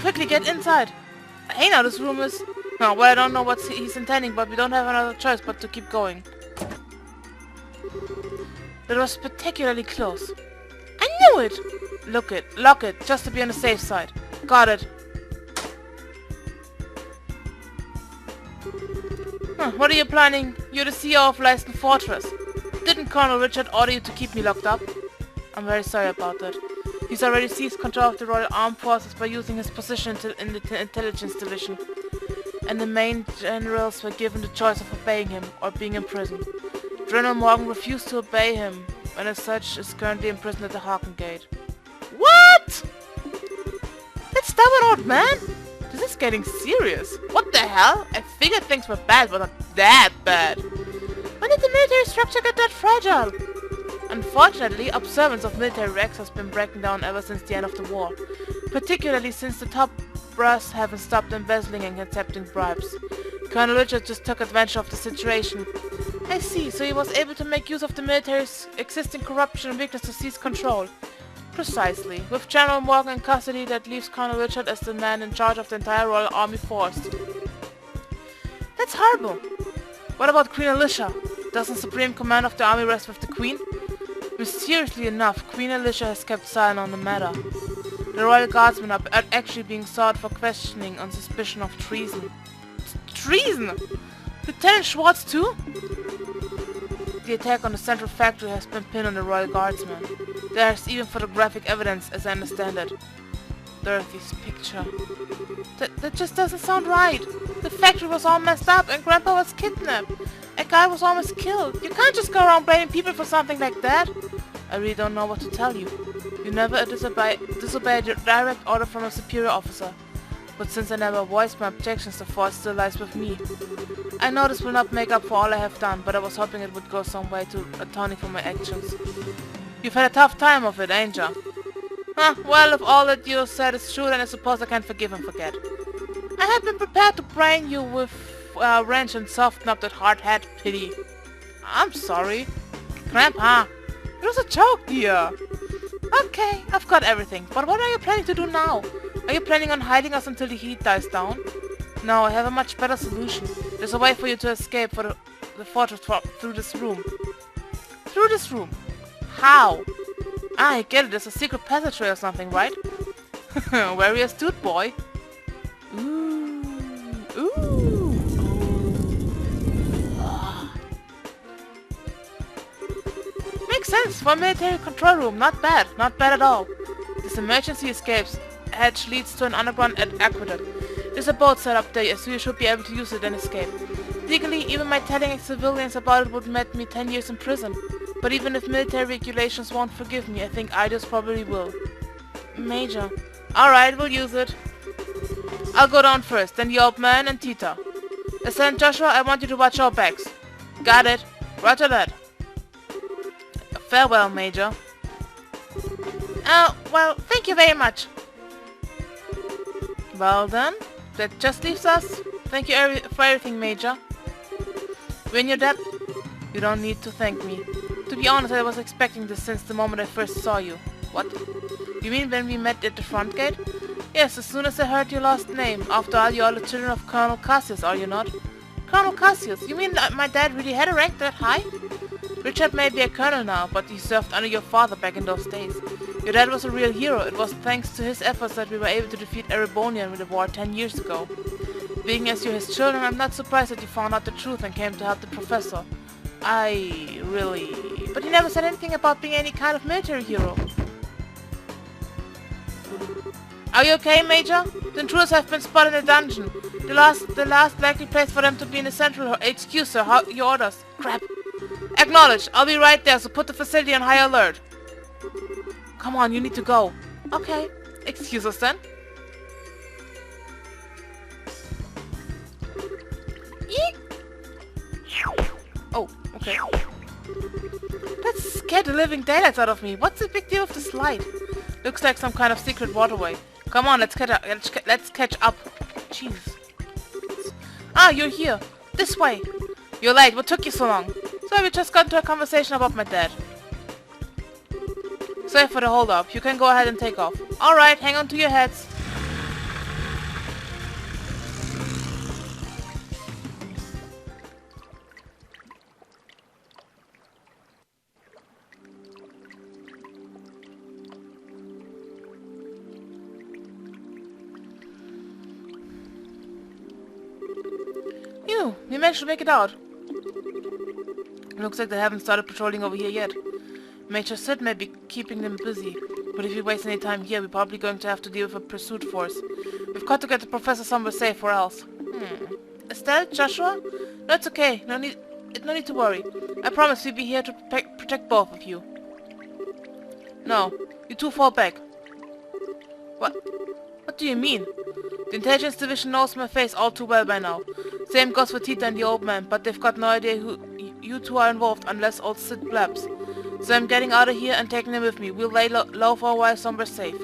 quickly get inside. Hey now, this room is... Oh, well, I don't know what he's intending, but we don't have another choice but to keep going. That was particularly close. I knew it! Lock it, just to be on the safe side. Got it. What are you planning? You're the CEO of Leisten Fortress. Didn't Colonel Richard order you to keep me locked up? I'm very sorry about that. He's already seized control of the Royal Armed Forces by using his position in the Intelligence Division. And the main generals were given the choice of obeying him or being imprisoned. General Morgan refused to obey him, and as such is currently imprisoned at the Haken Gate. What? That stubborn old man? This is getting serious. What the hell? I figured things were bad, but not that bad. When did the military structure get that fragile? Unfortunately, observance of military ranks has been breaking down ever since the end of the war. Particularly since the top brass haven't stopped embezzling and accepting bribes. Colonel Richard just took advantage of the situation. I see, so he was able to make use of the military's existing corruption and weakness to seize control. Precisely. With General Morgan in custody, that leaves Colonel Richard as the man in charge of the entire Royal Army force. That's horrible. What about Queen Alicia? Doesn't supreme command of the army rest with the Queen? Mysteriously enough, Queen Alicia has kept silent on the matter. The Royal Guardsmen are actually being sought for questioning on suspicion of treason. Treason? Lieutenant Schwartz too? The attack on the central factory has been pinned on the Royal Guardsmen. There is even photographic evidence, as I understand it. Dorothy's picture. That just doesn't sound right. The factory was all messed up and Grandpa was kidnapped. A guy was almost killed. You can't just go around blaming people for something like that. I really don't know what to tell you. You never disobeyed your direct order from a superior officer. But since I never voiced my objections, the fault still lies with me. I know this will not make up for all I have done, but I was hoping it would go some way to atoning for my actions. You've had a tough time of it, ain't ya? Well, if all that you said is true, then I suppose I can forgive and forget. I had been prepared to brain you with a wrench and soften up that hard head, pity. I'm sorry. Grandpa, it was a joke, dear. Okay, I've got everything, but what are you planning to do now? Are you planning on hiding us until the heat dies down? No, I have a much better solution. There's a way for you to escape for the fortress through this room. Through this room? How? I get it, there's a secret passageway or something, right? Very astute, boy. Ooh. Makes sense, for a military control room, not bad at all. This emergency escapes hatch leads to an underground aqueduct. There's a boat set up there, so you should be able to use it and escape. Legally, even my telling civilians about it would net me 10 years in prison. But even if military regulations won't forgive me, I think IDOS probably will. Major. Alright, we'll use it. I'll go down first, then the old man and Tita. Lieutenant Joshua, I want you to watch our backs. Got it. Roger that. Farewell, Major. Well, thank you very much. Well then, that just leaves us. Thank you for everything, Major. When you're dead, you don't need to thank me. To be honest, I was expecting this since the moment I first saw you. What? You mean when we met at the front gate? Yes, as soon as I heard your last name. After all, you are the children of Colonel Cassius, are you not? Colonel Cassius? You mean that my dad really had a rank that high? Richard may be a colonel now, but he served under your father back in those days. Your dad was a real hero. It was thanks to his efforts that we were able to defeat Erebonian with the war 10 years ago. Being as you're his children, I'm not surprised that you found out the truth and came to help the professor. But he never said anything about being any kind of military hero. Are you okay, Major? The intruders have been spotted in the dungeon. The last likely place for them to be in the central HQ, sir. How your orders? Crap. Acknowledged. I'll be right there, so put the facility on high alert. Come on, you need to go. Okay. Excuse us then. Eek. Oh, okay. That scared the living daylights out of me. What's the big deal with this light? Looks like some kind of secret waterway. Come on, let's catch up. Jeez. Ah, you're here. This way. You're late. What took you so long? So we just got into a conversation about my dad. Sorry for the hold up. You can go ahead and take off. Alright, hang on to your heads. Phew, we managed to make it out. Looks like they haven't started patrolling over here yet. Major Sid may be keeping them busy, but if we waste any time here, we're probably going to have to deal with a pursuit force. We've got to get the professor somewhere safe or else. Estelle? Joshua? No, it's okay. No need to worry. I promise we'll be here to protect both of you. No, you two fall back. What do you mean? The intelligence division knows my face all too well by now. Same goes for Tita and the old man, but they've got no idea who you two are involved unless old Sid blabs. So I'm getting out of here and taking them with me. We'll lay low for a while somewhere safe.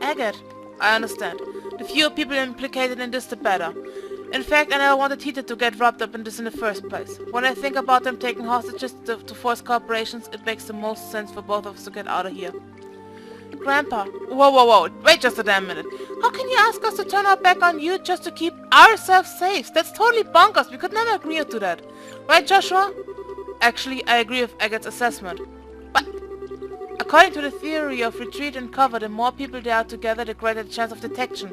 Agate, I understand. The fewer people implicated in this, the better. In fact, I never wanted Tita to get wrapped up in this in the first place. When I think about them taking hostages to force corporations, it makes the most sense for both of us to get out of here. Grandpa. Whoa. Wait just a damn minute. How can you ask us to turn our back on you just to keep ourselves safe? That's totally bonkers. We could never agree to that. Right, Joshua? Actually, I agree with Agate's assessment. But according to the theory of retreat and cover, the more people there are together, the greater the chance of detection.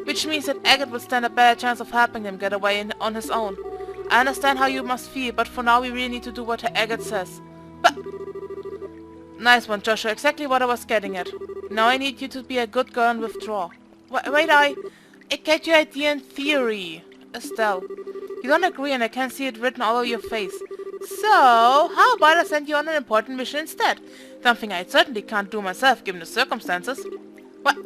Which means that Agate will stand a better chance of helping him get away on his own. I understand how you must feel, but for now we really need to do what Agate says. But nice one, Joshua. Exactly what I was getting at. Now I need you to be a good girl and withdraw. Wait, I get your idea in theory. Estelle, you don't agree and I can see it written all over your face. So, how about I send you on an important mission instead? Something I certainly can't do myself given the circumstances. What?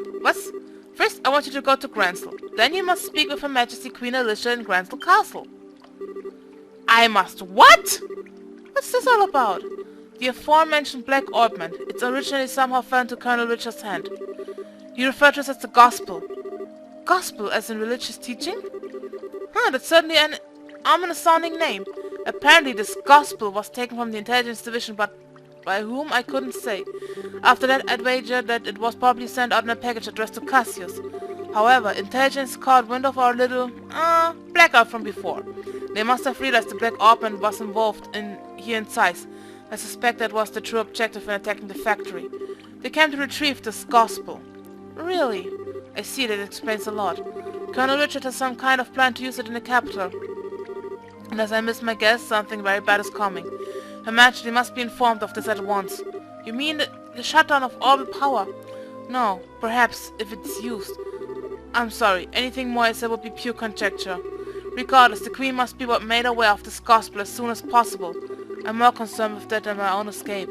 First, I want you to go to Gransel. Then you must speak with Her Majesty Queen Alicia in Gransel Castle. I must what? What's this all about? The aforementioned Black Orbment. It's originally somehow fell into Colonel Richard's hand. He referred to it as the Gospel. Gospel as in religious teaching? That's certainly an ominous-sounding name. Apparently this Gospel was taken from the Intelligence Division, but by whom I couldn't say. After that, I'd wager that it was probably sent out in a package addressed to Cassius. However, Intelligence caught wind of our little, blackout from before. They must have realized the Black Orbment was involved here in Zeiss. I suspect that was the true objective in attacking the factory. They came to retrieve this Gospel. Really? I see, that explains a lot. Colonel Richard has some kind of plan to use it in the capital. Unless I miss my guess, something very bad is coming. Her Majesty must be informed of this at once. You mean the shutdown of all power? No, perhaps, if it's used. I'm sorry, anything more I said would be pure conjecture. Regardless, the Queen must be made aware of this Gospel as soon as possible. I'm more concerned with that than my own escape.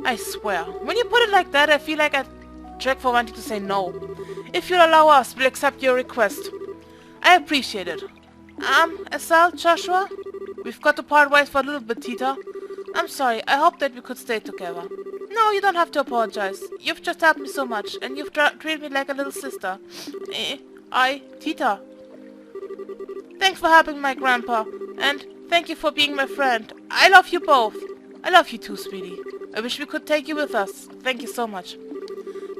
I swear, when you put it like that, I feel like I check for wanting to say no. If you'll allow us, we'll accept your request. I appreciate it. Estelle, Joshua? We've got to part ways for a little bit, Tita. I'm sorry, I hope that we could stay together. No, you don't have to apologize. You've just helped me so much, and you've treated me like a little sister. Tita. Thanks for helping my grandpa, and thank you for being my friend. I love you both. I love you too, sweetie. I wish we could take you with us. Thank you so much.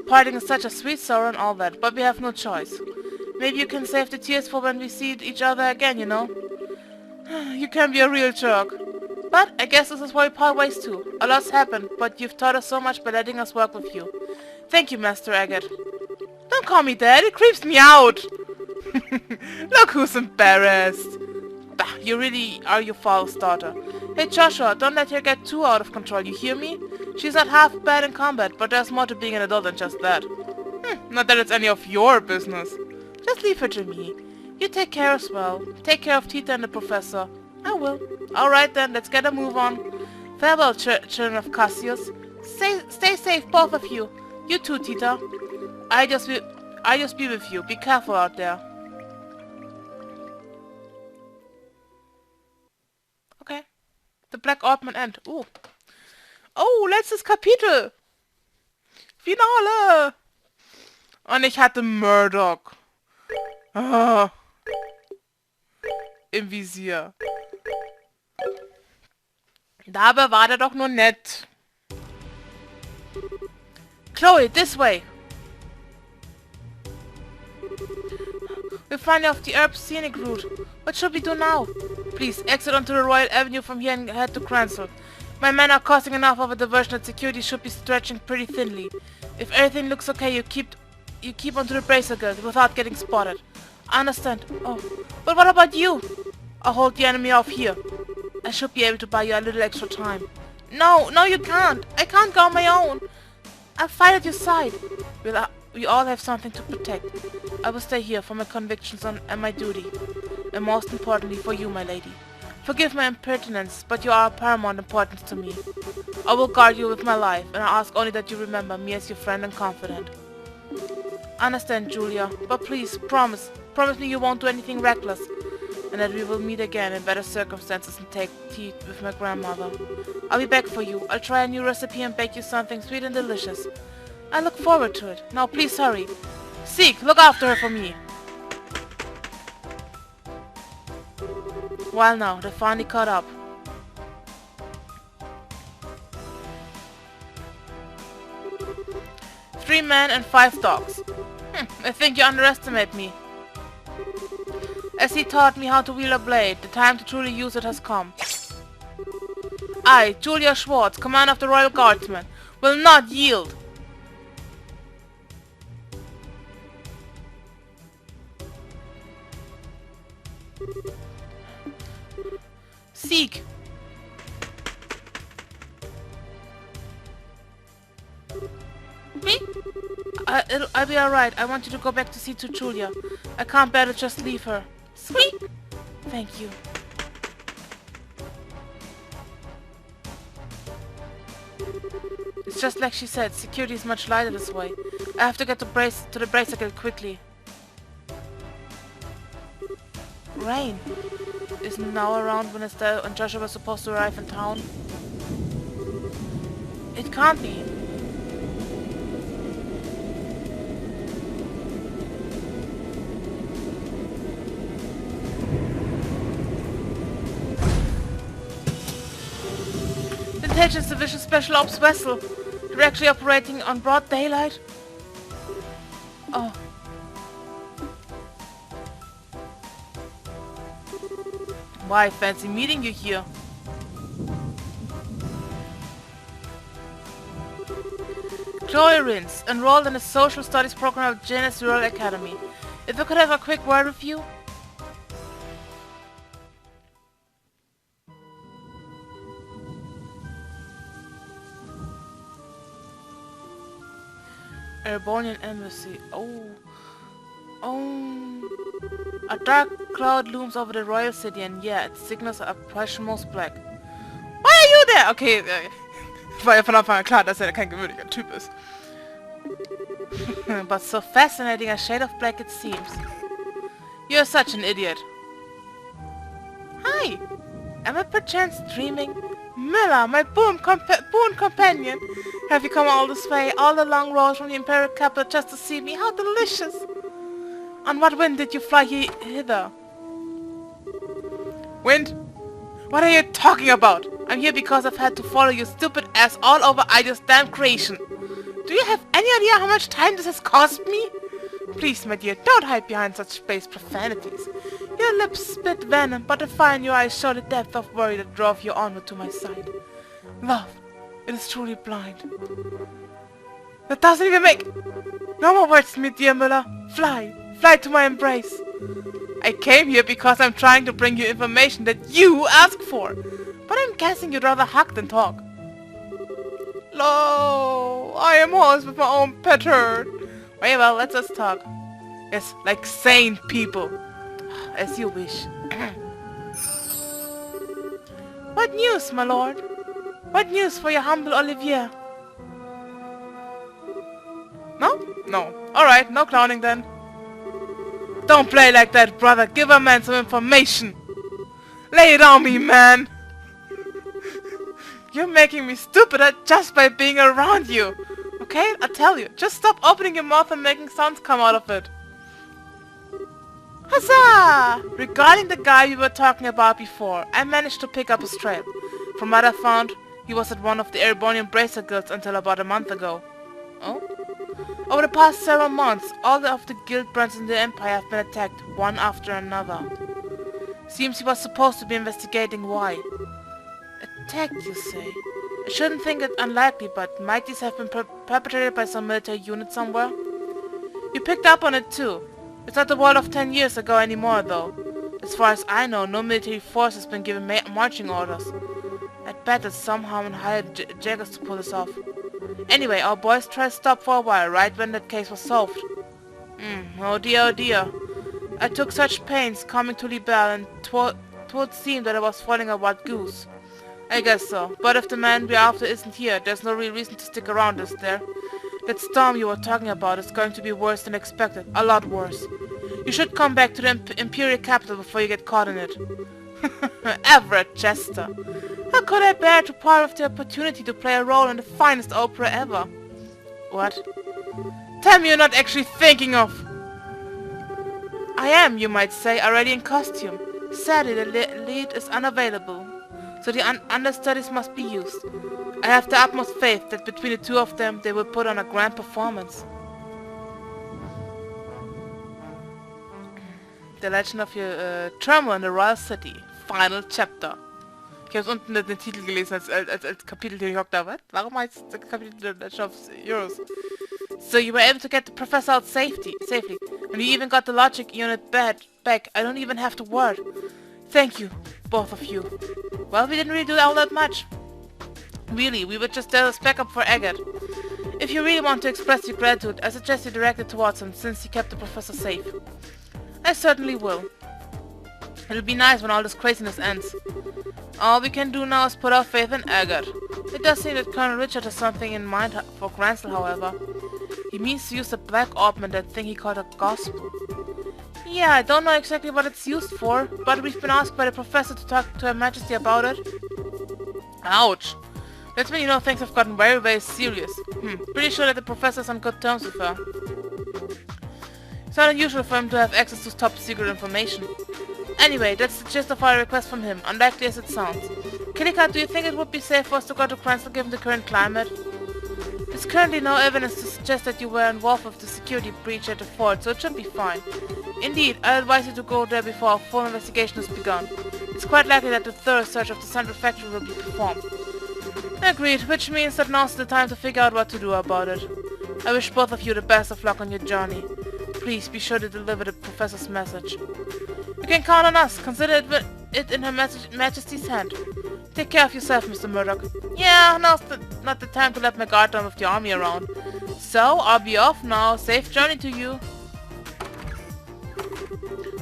Parting is such a sweet sorrow and all that, but we have no choice. Maybe you can save the tears for when we see each other again, you know? You can be a real jerk. But I guess this is why we part ways too. A lot's happened, but you've taught us so much by letting us work with you. Thank you, Master Agate. Don't call me Dad, it creeps me out. Look who's embarrassed. Bah, you really are your father's daughter. Hey Joshua, don't let her get too out of control, you hear me? She's not half bad in combat, but there's more to being an adult than just that. Not that it's any of your business. Just leave her to me. You take care as well. Take care of Tita and the professor. I will. Alright then, let's get a move on. Farewell, children of Cassius. Stay safe, both of you. You too, Tita. I just be with you. Be careful out there. Okay. The Black Orbment end. Oh, letztes Kapitel. Finale. Und ich hatte Murdoch. Im Visier. Dabei war der doch nur nett. Chloe, this way. We're finally off the Herb Scenic route. What should we do now? Please, exit onto the Royal Avenue from here and head to Cranston. My men are causing enough of a diversion that security should be stretching pretty thinly. If everything looks okay, you keep onto the Bracer Guild without getting spotted. I understand. Oh, but what about you? I'll hold the enemy off here. I should be able to buy you a little extra time. No, no you can't. I can't go on my own. I'll fight at your side. We all have something to protect. I will stay here for my convictions and my duty. And most importantly for you, my lady. Forgive my impertinence, but you are of paramount importance to me. I will guard you with my life, and I ask only that you remember me as your friend and confidant. Understand, Julia, but please, promise me you won't do anything reckless, and that we will meet again in better circumstances and take tea with my grandmother. I'll be back for you. I'll try a new recipe and bake you something sweet and delicious. I look forward to it. Now please hurry. Zeke, look after her for me. Well now, they finally caught up. Three men and 5 dogs. I think you underestimate me. As he taught me how to wield a blade, the time to truly use it has come. I, Julia Schwartz, commander of the Royal Guardsmen, will not yield. Zeke! Me? I'll be alright. I want you to go back to see to Julia. I can't bear to just leave her. Sweet! Thank you. It's just like she said, security is much lighter this way. I have to get to the bracelet quickly. Rain! Isn't now around when Estelle and Joshua were supposed to arrive in town? It can't be. The Intelligence Division Special Ops vessel. They're actually operating on broad daylight. Oh. Why, fancy meeting you here. Chloe Rins, enrolled in the Social Studies program of Janus Rural Academy. If I could have a quick word with you? Erebonian Embassy. Oh. A dark cloud looms over the royal city, and yeah, it signals a Prussian-most black. Why are you there? Okay, war ja von Anfang an klar, dass er kein gewöhnlicher Typ ist. But so fascinating a shade of black it seems. You're such an idiot. Hi! Am I perchance dreaming? Miller, my boon companion! Have you come all this way, all the long road from the Imperial capital just to see me? How delicious! On what wind did you fly hither? Wind? What are you talking about? I'm here because I've had to follow your stupid ass all over Ida's damn creation. Do you have any idea how much time this has cost me? Please, my dear, don't hide behind such space profanities. Your lips spit venom, but the fire in your eyes show the depth of worry that drove you onward to my side. Love, it is truly blind. That doesn't even make... No more words, my dear Müller. Fly. Fly to my embrace. I came here because I'm trying to bring you information that you asked for. But I'm guessing you'd rather hug than talk. No, I am hoarse with my own pattern. Very well, let's just talk. Yes, like sane people. As you wish. What news, my lord? What news for your humble Olivier? No? No. Alright, no clowning then. Don't play like that, brother. Give a man some information. Lay it on me, man. You're making me stupider just by being around you. Okay? I tell you. Just stop opening your mouth and making sounds come out of it. Huzzah! Regarding the guy we were talking about before, I managed to pick up his trail. From what I found, he was at one of the Erebonian Bracer Guilds until about a month ago. Oh? Over the past several months, all of the guild branches in the Empire have been attacked, one after another. Seems he was supposed to be investigating why. Attacked, you say? I shouldn't think it unlikely, but might these have been perpetrated by some military unit somewhere? You picked up on it too. It's not the world of 10 years ago anymore, though. As far as I know, no military force has been given marching orders. I'd bet that someone hired jaggers to pull this off. Anyway, our boys tried to stop for a while, right when that case was solved. Oh dear. I took such pains coming to Libelle, and 'twould seem that I was following a wild goose. I guess so, but if the man we're after isn't here, there's no real reason to stick around, is there? That storm you were talking about is going to be worse than expected, a lot worse. You should come back to the Imperial capital before you get caught in it. Everett Chester. How could I bear to part with the opportunity to play a role in the finest opera ever? What? Tell me you're not actually thinking of... I am, you might say, already in costume. Sadly, the lead is unavailable, so the understudies must be used. I have the utmost faith that between the two of them, they will put on a grand performance. The Legend of your Terminal in the Royal City. Final Chapter. Ich habe unten den Titel gelesen als Kapitel, den ich hockt da. Was? Warum heißt das Kapitel The Legend of Euros? So you were able to get the professor out safely, and you even got the logic unit back. I don't even have to word. Thank you, both of you. Well, we didn't really do all that much. Really, we were just there as backup for Agate. If you really want to express your gratitude, I suggest you direct it towards him, since he kept the professor safe. I certainly will. It'll be nice when all this craziness ends. All we can do now is put our faith in Agate. It does seem that Colonel Richard has something in mind for Gransel, however. He means to use the black orb and that thing he called a gospel. Yeah, I don't know exactly what it's used for, but we've been asked by the professor to talk to Her Majesty about it. Ouch. That's when you know things have gotten very, very serious. Pretty sure that the professor's on good terms with her. It's not unusual for him to have access to top secret information. Anyway, that's the gist of our request from him, unlikely as it sounds. Killica, do you think it would be safe for us to go to Gransel given the current climate? There's currently no evidence to suggest that you were involved with the security breach at the fort, so it should be fine. Indeed, I advise you to go there before a full investigation has begun. It's quite likely that a thorough search of the central factory will be performed. Agreed, which means that now's the time to figure out what to do about it. I wish both of you the best of luck on your journey. Please be sure to deliver the professor's message. You can count on us. Consider it in Her Majesty's hand. Take care of yourself, Mr. Murdoch. Yeah, now's not the time to let my guard down with the army around. So, I'll be off now. Safe journey to you.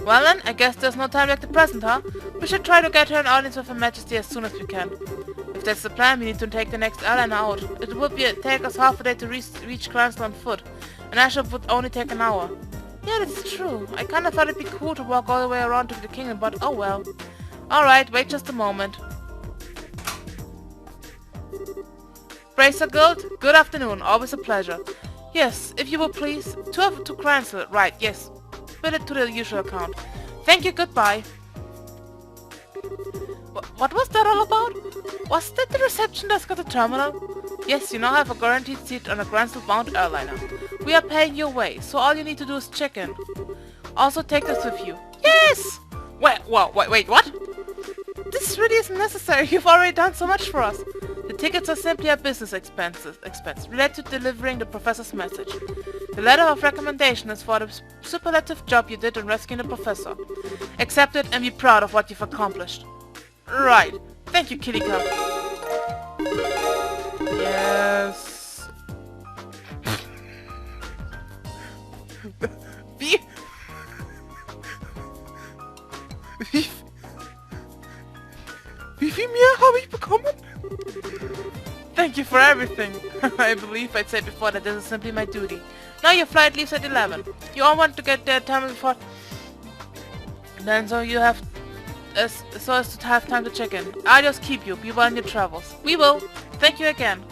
Well then, I guess there's no time like the present, huh? We should try to get her an audience with Her Majesty as soon as we can. If that's the plan, we need to take the next airliner out. It would take us half a day to reach Gransel on foot, and Airship would only take an hour. Yeah, that's true. I kinda thought it'd be cool to walk all the way around to the kingdom, but oh well. Alright, wait just a moment. Bracer Guild, good afternoon, always a pleasure. Yes, if you will please. Tour to Gransel, right, yes. Bill it to the usual account. Thank you, goodbye. What was that all about? Was that the reception desk at the terminal? Yes, you now have a guaranteed seat on a Gransel-bound airliner. We are paying your way, so all you need to do is check in. Also take this with you. Yes! Wait, what? This really isn't necessary. You've already done so much for us. The tickets are simply a business expense related to delivering the professor's message. The letter of recommendation is for the superlative job you did in rescuing the professor. Accept it and be proud of what you've accomplished. Right. Thank you, Killica. Yes. Wie viel mehr habe ich bekommen? Thank you for everything. I believe I'd said before that this is simply my duty. Now your flight leaves at 11. You all want to get there time before... Then so you have... so as to have time to check in. I'll just keep you. Be well in your travels. We will. Thank you again.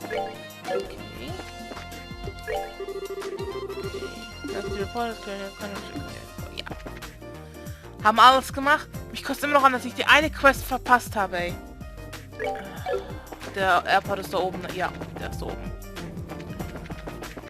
Okay. Ja. Haben alles gemacht? Mich kostet immer noch an, dass ich die eine Quest verpasst habe, ey. Der Airport ist da oben. Ja, der ist da oben.